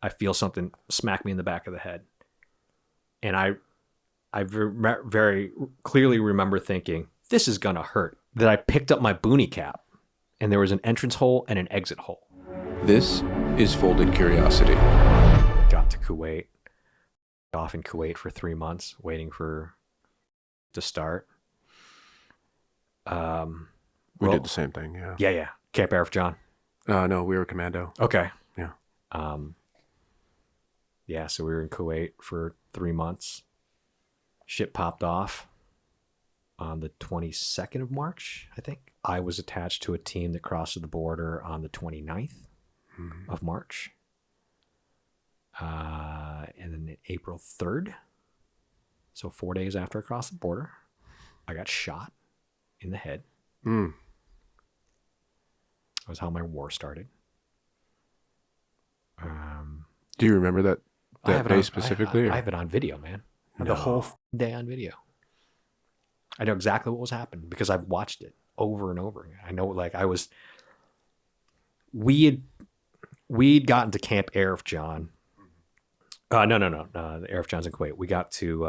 I feel something smack me in the back of the head. And I very clearly remember thinking, this is going to hurt. That I picked up my boonie cap, and there was an entrance hole and an exit hole. This is Folded Curiosity. Got to Kuwait. Off in Kuwait for 3 months, waiting to start. We did the same thing, yeah. Yeah. Camp Air John. No, we were commando. Okay. Yeah. Yeah, so we were in Kuwait for 3 months. Shit popped off on the 22nd of March, I think. I was attached to a team that crossed the border on the 29th of March. And then April 3rd, so 4 days after I crossed the border, I got shot in the head. That was how my war started. Do you remember that day specifically? I have it on video, man. I have the whole day on video. I know exactly what was happening because I've watched it over and over again. I know, like, we'd gotten to Camp Arif John. No. The Arif John's in Kuwait. We got to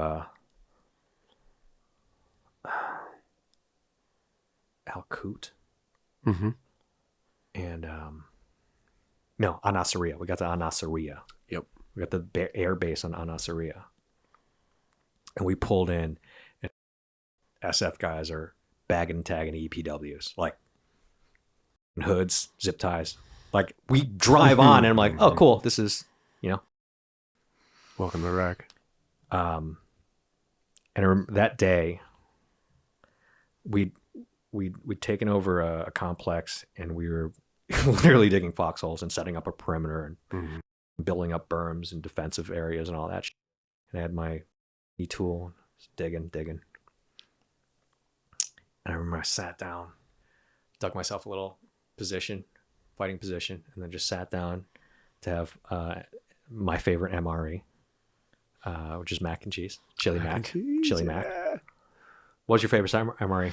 Al Kut. Mm-hmm. And no, Anasariya. We got to Anasariya. Yep. We got the air base on Anasariya. And we pulled in, and SF guys are bagging and tagging EPWs, like hoods, zip ties. Like, we drive on, and I'm like, oh, cool. This is, welcome to Iraq. And I remember that day, we'd taken over a complex, and we were literally digging foxholes and setting up a perimeter and building up berms and defensive areas and all that shit. And I had my E-tool, digging. And I remember I sat down, dug myself a little fighting position, and then just sat down to have my favorite MRE, which is mac and cheese, chili mac. What's your favorite MRE?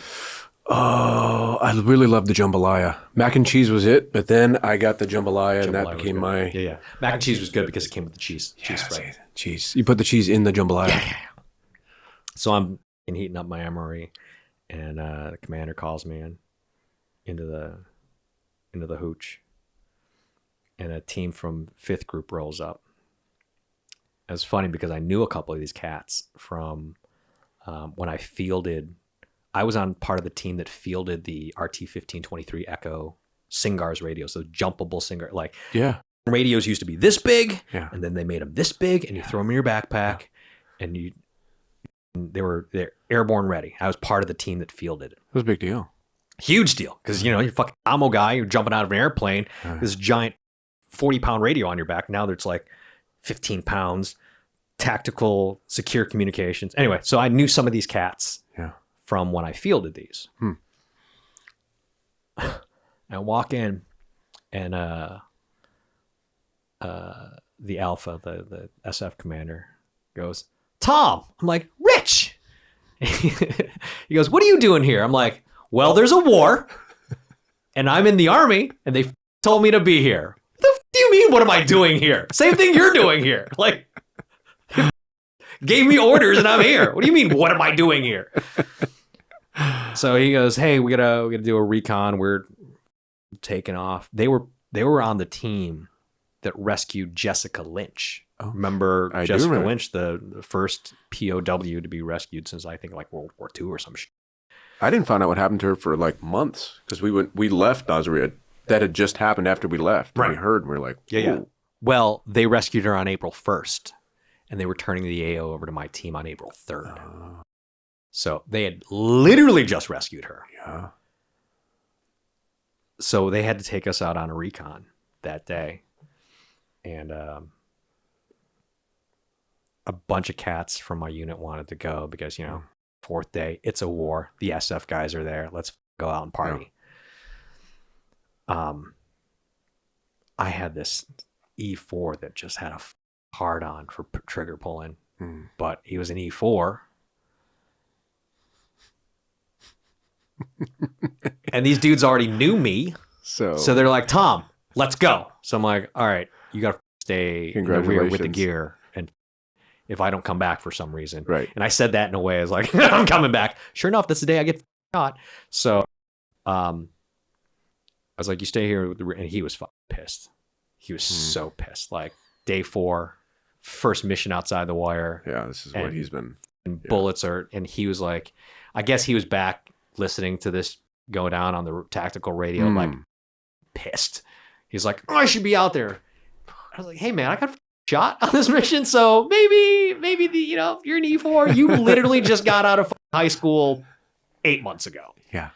Oh, I really loved the jambalaya. Mac and cheese was it, but then I got the jambalaya and that became my... Yeah. Mac and cheese was good because it came with the cheese. Cheese spread. Cheese. You put the cheese in the jambalaya. Yeah. So I'm heating up my MRE, and the commander calls me into the hooch, and a team from 5th Group rolls up. It was funny because I knew a couple of these cats from when I fielded. I was on part of the team that fielded the RT-1523 Echo Singars radios, so jumpable Singar. Like, radios used to be this big, and then they made them this big, and you throw them in your backpack, and they're airborne ready. I was part of the team that fielded it. It was a big deal. Huge deal, because you're a fucking ammo guy. You're jumping out of an airplane. This giant 40-pound radio on your back. Now there's like 15 pounds. Tactical, secure communications. Anyway, so I knew some of these cats. From when I fielded these. I walk in, and the Alpha, the SF commander, goes, "Thom." I'm like, "Rich." He goes, "What are you doing here?" I'm like, "Well, there's a war, and I'm in the Army, and they told me to be here." What the f- do you mean, what am I doing here? Same thing you're doing here. Like, gave me orders, and I'm here. What do you mean, what am I doing here? So he goes, "Hey, we gotta do a recon. We're taking off." They were on the team that rescued Jessica Lynch. Remember Jessica Lynch, the first POW to be rescued since I think like World War II or some shit. I didn't find out what happened to her for like months because we left Nasiriyah. That had just happened after we left. Right. We heard, and we were like, yeah. Well, they rescued her on April 1st, and they were turning the AO over to my team on April 3rd. So they had literally just rescued her. Yeah. So they had to take us out on a recon that day. And a bunch of cats from my unit wanted to go because, 4th day, it's a war. The SF guys are there. Let's go out and party. I had this E4 that just had a hard on for trigger pulling, but he was an E4. And these dudes already knew me. So they're like, "Thom, let's go." So I'm like, "All right, you got to stay in the rear with the gear, and if I don't come back for some reason. Right. And I said that in a way as like, I'm coming back. Sure enough, that's the day I get shot. So I was like, you stay here with the rear. And he was fucking pissed. He was so pissed. Like day 4, first mission outside the wire. Yeah, this is what he's been. And bullets are, and he was like, I guess he was back listening to this go down on the tactical radio, like pissed. He's like, oh, I should be out there. I was like, hey man, I got shot on this mission, so maybe you're an E4. You literally just got out of high school 8 months ago. Yeah.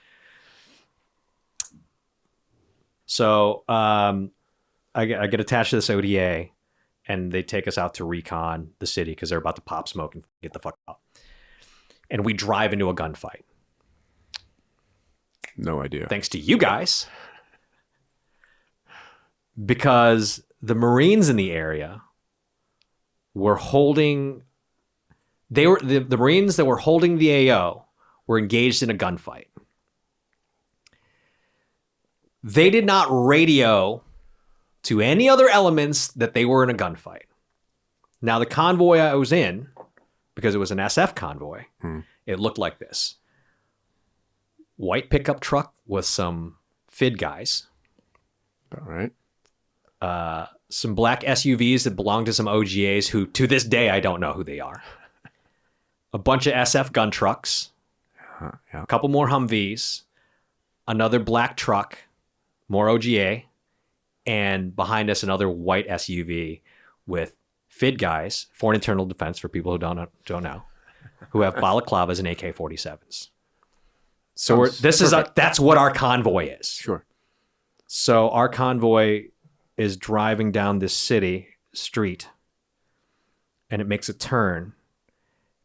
So I get attached to this ODA, and they take us out to recon the city because they're about to pop smoke and get the fuck out. And we drive into a gunfight. No idea. Thanks to you guys. Because the Marines in the area were holding... the Marines that were holding the AO were engaged in a gunfight. They did not radio to any other elements that they were in a gunfight. Now, the convoy I was in, because it was an SF convoy, it looked like this. White pickup truck with some FID guys. All right. Some black SUVs that belong to some OGAs who, to this day, I don't know who they are. A bunch of SF gun trucks. Yeah. A couple more Humvees. Another black truck. More OGA. And behind us, another white SUV with FID guys, Foreign Internal Defense, for people who don't know, who have balaclavas and AK-47s. So that's what our convoy is. Sure. So our convoy is driving down this street, and it makes a turn.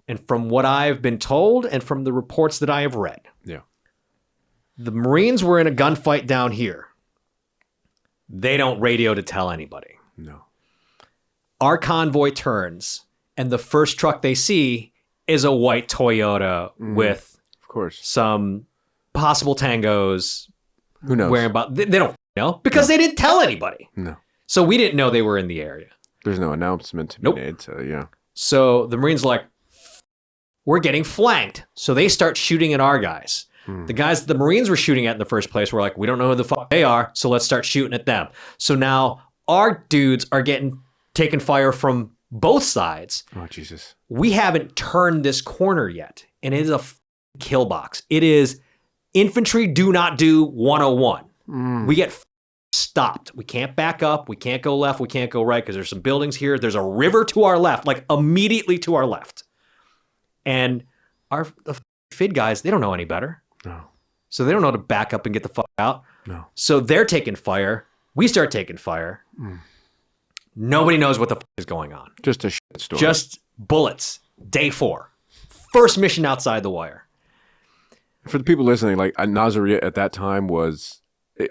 And from what I've been told, and from the reports that I have read, the Marines were in a gunfight down here. They don't radio to tell anybody. No. Our convoy turns, and the first truck they see is a white Toyota with, of course, some possible tangos. Who knows? They don't know because they didn't tell anybody. No. So we didn't know they were in the area. There's no announcement to be made. So yeah. So the Marines are like, we're getting flanked. So they start shooting at our guys. The guys the Marines were shooting at in the first place were like, we don't know who the fuck they are, so let's start shooting at them. So now our dudes are getting taken fire from both sides. Oh, Jesus. We haven't turned this corner yet, and it is a kill box. It is infantry do not do 101. We get stopped. We can't back up. We can't go left. We can't go right because there's some buildings here. There's a river to our left, like immediately to our left. And the FID guys, they don't know any better. No. So they don't know to back up and get the fuck out. No. So they're taking fire. We start taking fire. Nobody knows what the fuck is going on. Just a shit story. Just bullets. Day 4. First mission outside the wire. For the people listening, like Nasiriyah at that time was,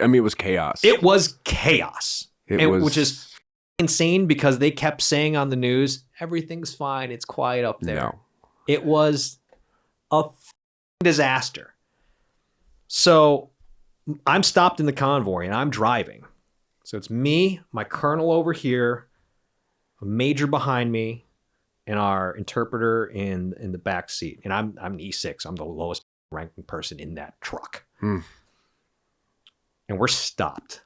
I mean, it was chaos. It was chaos. Which is insane because they kept saying on the news, everything's fine. It's quiet up there. No. It was a disaster. So I'm stopped in the convoy and I'm driving. So it's me, my colonel over here, a major behind me, and our interpreter in the back seat. And I'm an E6. I'm the lowest ranking person in that truck. And we're stopped.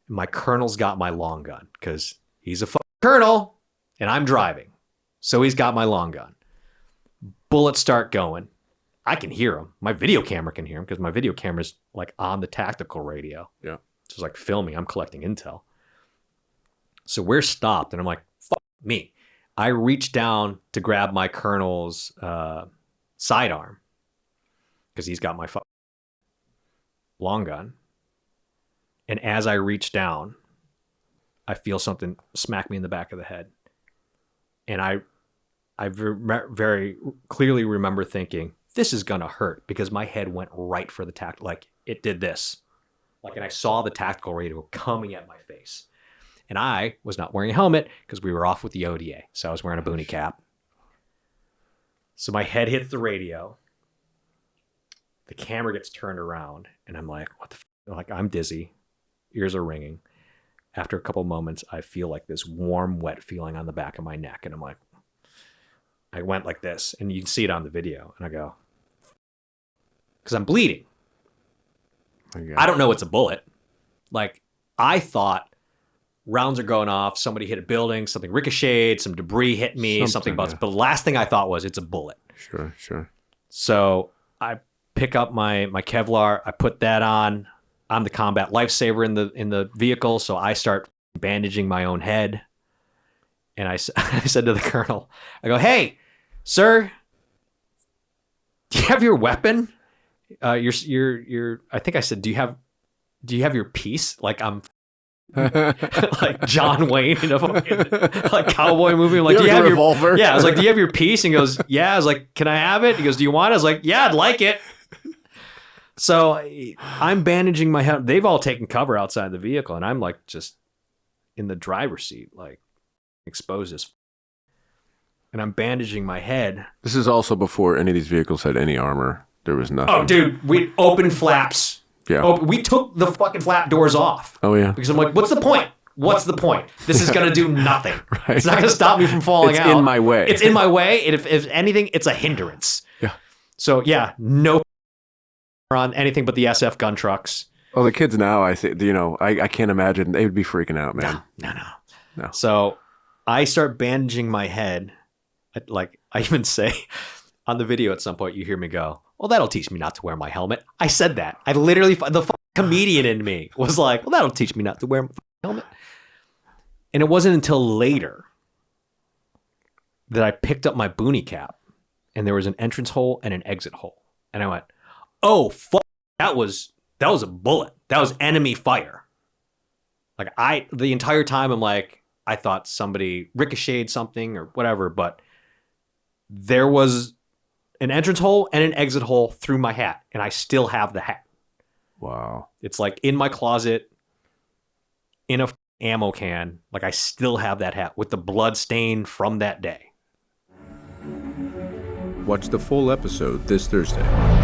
And my colonel's got my long gun because he's a colonel and I'm driving. So he's got my long gun. Bullets start going. I can hear him. My video camera can hear him because my video camera's like on the tactical radio. Yeah. It's like filming. I'm collecting intel. So we're stopped and I'm like, fuck me. I reach down to grab my colonel's sidearm because he's got my long gun. And as I reach down, I feel something smack me in the back of the head. And I very clearly remember thinking, this is going to hurt because my head went right for the tactical. Like it did this. And I saw the tactical radio coming at my face. And I was not wearing a helmet because we were off with the ODA. So I was wearing a boonie cap. So my head hits the radio. The camera gets turned around and I'm like, what the fuck? Like I'm dizzy. Ears are ringing. after a couple moments, I feel like this warm, wet feeling on the back of my neck. And I'm like, I went like this, and you can see it on the video. And I go, because I'm bleeding. Okay. I don't know it's a bullet. Like, I thought rounds are going off, somebody hit a building, something ricocheted, some debris hit me, something bounced. Yeah. But the last thing I thought was, it's a bullet. Sure. So I pick up my Kevlar, I put that on. I'm the combat lifesaver in the vehicle, so I start bandaging my own head. And I said to the colonel, I go, "Hey, sir, do you have your weapon? Your I think I said, do you have your piece?" Like I'm like John Wayne in a fucking like cowboy movie. I'm like, "Do you have your revolver?" Yeah, I was like, "Do you have your piece?" And he goes, "Yeah." I was like, "Can I have it?" He goes, "Do you want it?" I was like, "Yeah, I'd like it." So I'm bandaging my head. They've all taken cover outside the vehicle, and I'm like just in the driver's seat, like exposed as. And I'm bandaging my head. This is also before any of these vehicles had any armor. There was nothing. Oh, dude, we opened flaps. Yeah. We took the fucking flap doors off. Oh, yeah. Because I'm like, what's the point? What's the point? This is going to do nothing. Right. It's not going to stop me from falling It's out. in my way. It's in my way. And if anything, it's a hindrance. Yeah. So, yeah, no on anything but the SF gun trucks. Well, the kids now, I can't imagine. They would be freaking out, man. No. So I start bandaging my head. Like, I even say on the video at some point, you hear me go, "Well, that'll teach me not to wear my helmet." I said that. I literally, the comedian in me was like, "Well, that'll teach me not to wear my helmet." And it wasn't until later that I picked up my boonie cap, and there was an entrance hole and an exit hole. And I went, "Oh, fuck, that was a bullet. That was enemy fire." Like, the entire time I'm like, I thought somebody ricocheted something or whatever, but there was an entrance hole and an exit hole through my hat, and I still have the hat. Wow. It's like in my closet in a ammo can. Like, I still have that hat with the blood stain from that day. Watch the full episode this Thursday.